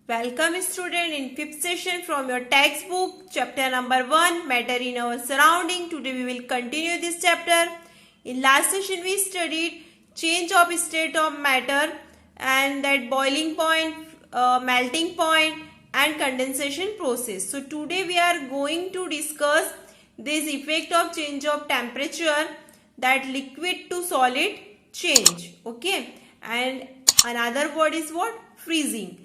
Welcome student in fifth session from your textbook chapter number 1 matter in our surrounding. Today we will continue this chapter. In last session we studied change of state of matter and that boiling point, melting point and condensation process. So today we are going to discuss this effect of change of temperature, that liquid to solid change. Okay, and another word is what? Freezing.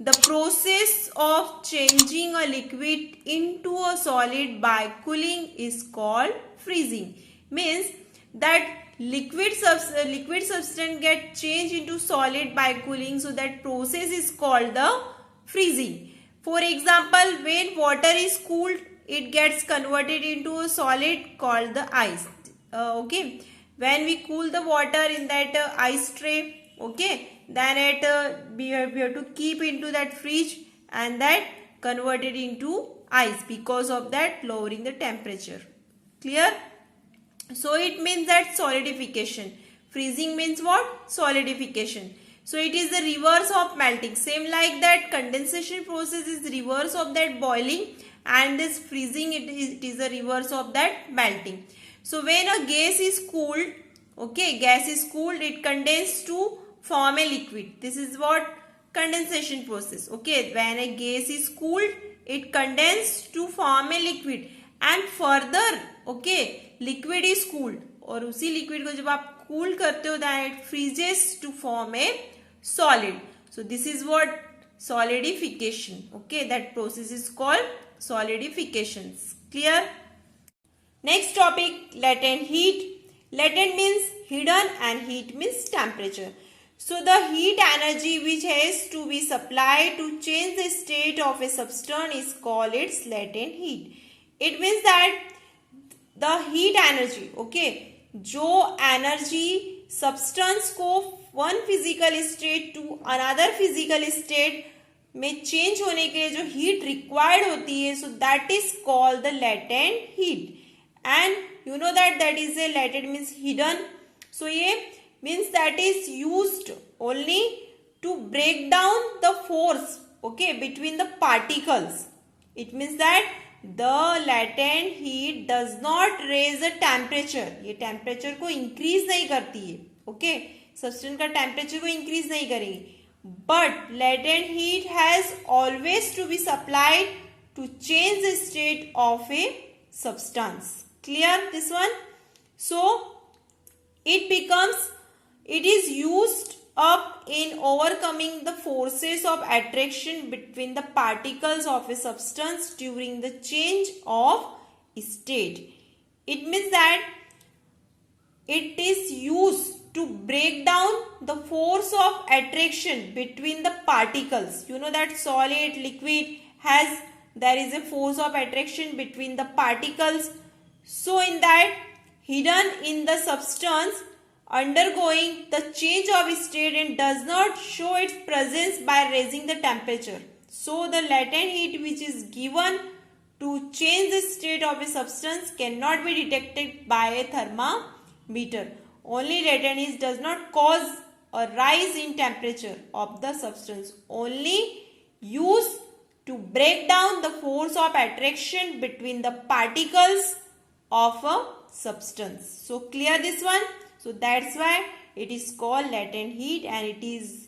The process of changing a liquid into a solid by cooling is called freezing. Means that liquid substance get changed into solid by cooling. So that process is called the freezing. For example, when water is cooled, it gets converted into a solid called the ice. Okay. When we cool the water in that ice tray, okay, then we have to keep into that fridge and that converted into ice because of that lowering the temperature. Clear? So it means that solidification. Freezing means what? Solidification. So it is the reverse of melting. Same like that condensation process is reverse of that boiling, and this freezing it is the reverse of that melting. So when a gas is cooled, okay, gas is cooled, it condenses to form a liquid. This is what? Condensation process. Okay, when a gas is cooled, it condenses to form a liquid. And further, okay, liquid is cooled. और उसी liquid को जब आप cool करते हो, then it freezes to form a solid. So this is what? Solidification. Okay, that process is called solidification. Clear? Next topic, latent heat. Latent means hidden and heat means temperature. So the heat energy which has to be supplied to change the state of a substance is called its latent heat. It means that the heat energy, okay, जो energy substance को one physical state to another physical state में change होने के लिए जो heat required होती है, so that is called the latent heat. And you know that is a latent means hidden. So ये means that is used only to break down the force, okay, between the particles. It means that the latent heat does not raise the temperature. ये temperature को increase नहीं करती है, okay, substance का temperature को increase नहीं करेगी. But latent heat has always to be supplied to change the state of a substance. Clear this one? So it is used up in overcoming the forces of attraction between the particles of a substance during the change of state. It means that it is used to break down the force of attraction between the particles. You know that solid, liquid there is a force of attraction between the particles. So in that, hidden in the substance undergoing the change of state and does not show its presence by raising the temperature. So the latent heat which is given to change the state of a substance cannot be detected by a thermometer. Only latent heat does not cause a rise in temperature of the substance. Only used to break down the force of attraction between the particles of a substance. So clear this one? So that's why it is called latent heat, and it is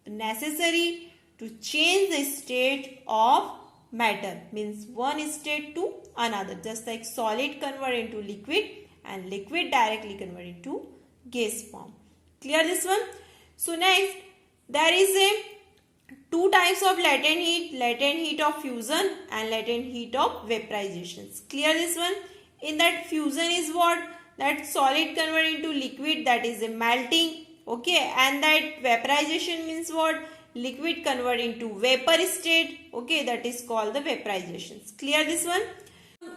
necessary to change the state of matter. Means one state to another. Just like solid convert into liquid and liquid directly convert into gas form. Clear this one? So next, there is a two types of latent heat. Latent heat of fusion and latent heat of vaporization. Clear this one? In that fusion is what? That solid convert into liquid, that is a melting, okay, and that vaporization means what? Liquid convert into vapor state, okay, that is called the vaporization. Clear this one?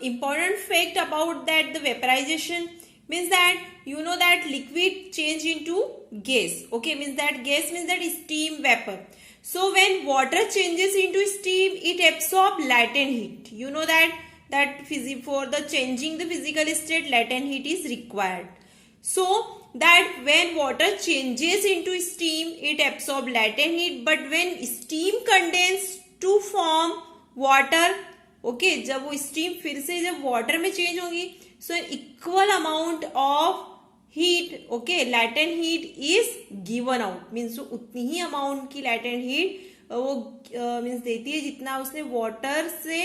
Important fact about that the vaporization means that you know that liquid change into gas, okay, means that gas means that steam, vapor. So when water changes into steam, it absorbs latent heat. You know that for the changing the physical state, latent heat is required. So that when water changes into steam, it absorbs latent heat, but when steam condenses to form water, okay जब वो steam फिर से जब water में change होगी, सो equal amount of heat, okay latent heat is given out, means उतनी ही amount की latent heat वो मीन्स देती है जितना उसने वाटर से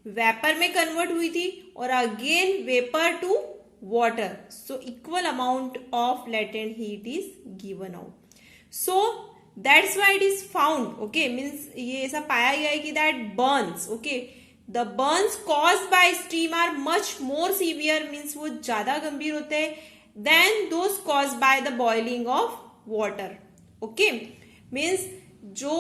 वेपर में कन्वर्ट हुई थी और again vapour to water, so equal amount of latent heat is given out. So that's why it is found, okay means ये ऐसा पाया गया है कि that burns, okay the burns caused by steam are much more severe, means वो ज्यादा गंभीर होते हैं then those caused by the boiling of water. Okay means जो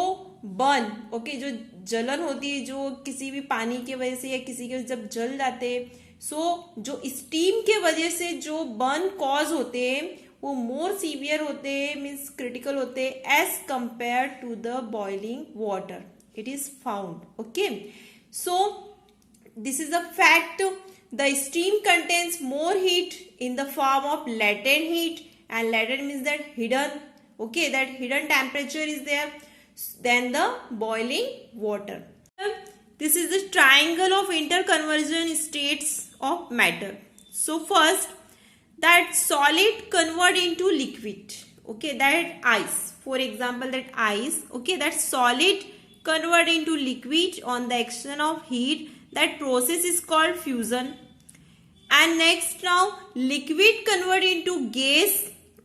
बर्न, ओके जो जलन होती है जो किसी भी पानी की वजह से या किसी के जब जल जाते हैं, सो जो स्टीम के वजह से जो बर्न कॉज होते हैं वो मोर सीवियर होते हैं, मीन्स क्रिटिकल होते हैं as compare to the boiling water. It is found. Okay so this is a fact. The steam contains more heat in the form of latent heat, and latent means that hidden, okay that hidden temperature is there than the boiling water. This is the triangle of interconversion states of matter. So first, that solid convert into liquid, okay that ice, for example that ice, okay that solid convert into liquid on the action of heat, that process is called fusion. And next now liquid convert into gas,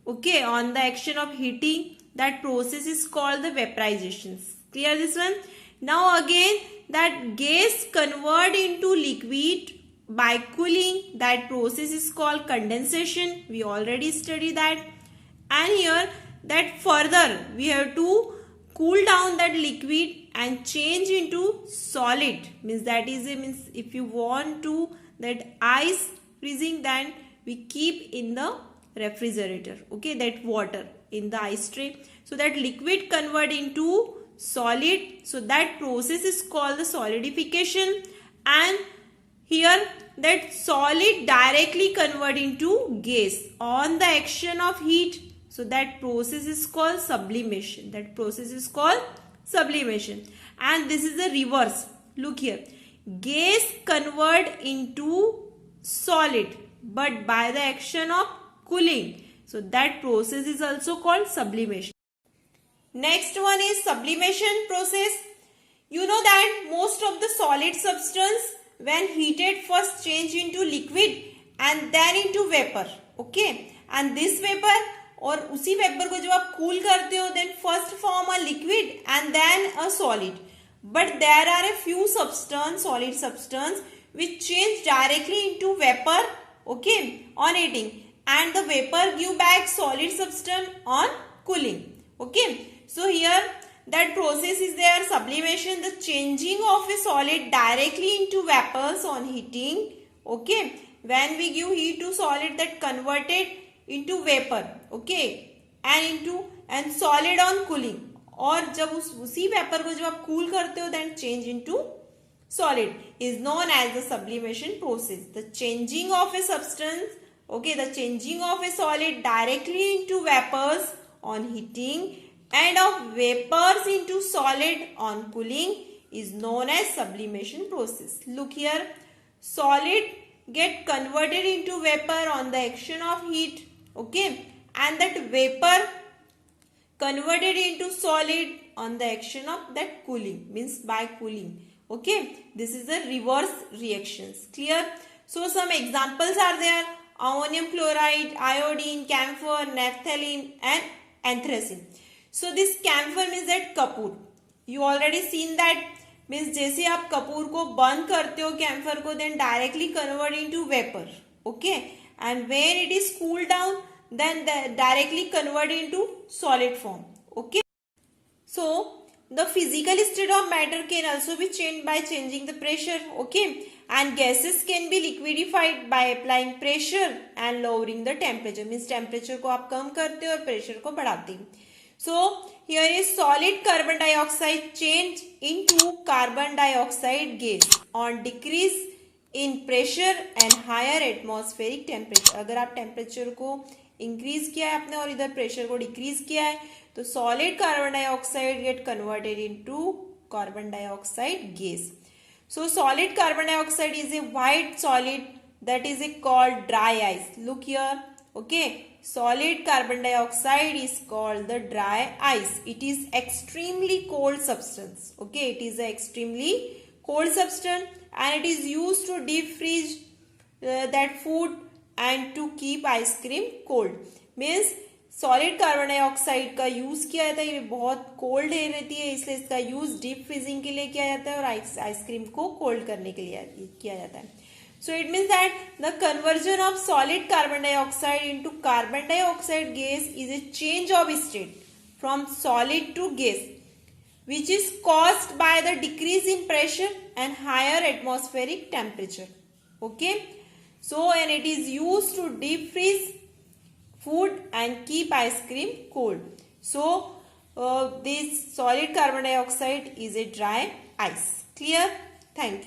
okay on the action of heating, that process is called the vaporization. Clear this one? Now again that gas convert into liquid by cooling, that process is called condensation. We already studied that. And here that further we have to cool down that liquid and change into solid, means that is a means if you want to that ice freezing, then we keep in the refrigerator, okay that water in the ice tray, so that liquid convert into solid, so that process is called the solidification. And here that solid directly convert into gas on the action of heat, so that process is called sublimation. That process is called sublimation. And this is the reverse. Look here. Gas convert into solid, but by the action of cooling. So that process is also called sublimation. Next one is sublimation process. You know that most of the solid substance when heated first change into liquid and then into vapor. Okay. And this vapor और उसी vapour को जब आप cool करते हो then first form a liquid and then a solid, but there are a few substance, solid substance which change directly into vapor, okay on heating, and the vapor give back solid substance on cooling. Okay, so here that process is there, sublimation, the changing of a solid directly into vapors on heating. Okay, when we give heat to solid, that converted into vapor, okay and solid on cooling, और जब उसी vapour को जब आप cool करते हो then change into solid is known as the sublimation process. The changing of a substance, okay the changing of a solid directly into vapors on heating and of vapors into solid on cooling is known as sublimation process. Look here, solid get converted into vapor on the action of heat, okay and that vapor converted into solid on the action of that cooling, means by cooling. Okay, this is the reverse reactions. Clear? So some examples are there: ammonium chloride, iodine, camphor, naphthalene and anthracene. So this camphor means that Kapoor, you already seen that, means जैसे आप कपूर को burn करते हो camphor को, then directly convert into vapor, okay and when it is cooled down then directly convert into solid form. Okay, so the physical state of matter can also be changed by changing the pressure, okay and gases can be liquefied by applying pressure and lowering the temperature, means temperature को आप कम करते हो और pressure को बढ़ाते हो. So here is solid carbon dioxide change into carbon dioxide gas on decrease in pressure and higher atmospheric temperature. अगर आप temperature को इंक्रीज किया है आपने और इधर प्रेशर को डिक्रीज किया है, तो solid carbon dioxide get converted into carbon dioxide gas. So solid carbon dioxide is a white solid that is called dry ice. Look here. Okay. Solid carbon dioxide is called the dry ice. It is extremely cold substance. Okay. It is an extremely cold substance and it is used to deep freeze that food and to keep ice cream cold. Means solid carbon dioxide का use किया जाता है. ये बहुत cold air रहती है इसलिए इसका यूज डीप फ्रीजिंग के लिए किया जाता है और आइसक्रीम को कोल्ड करने के लिए किया जाता है. So it means that the conversion of solid carbon dioxide into carbon dioxide gas is a change of state from solid to gas which is caused by the decrease in pressure and higher atmospheric temperature. Okay. So and it is used to deep freeze food and keep ice cream cold. So this solid carbon dioxide is a dry ice. Clear? Thank you.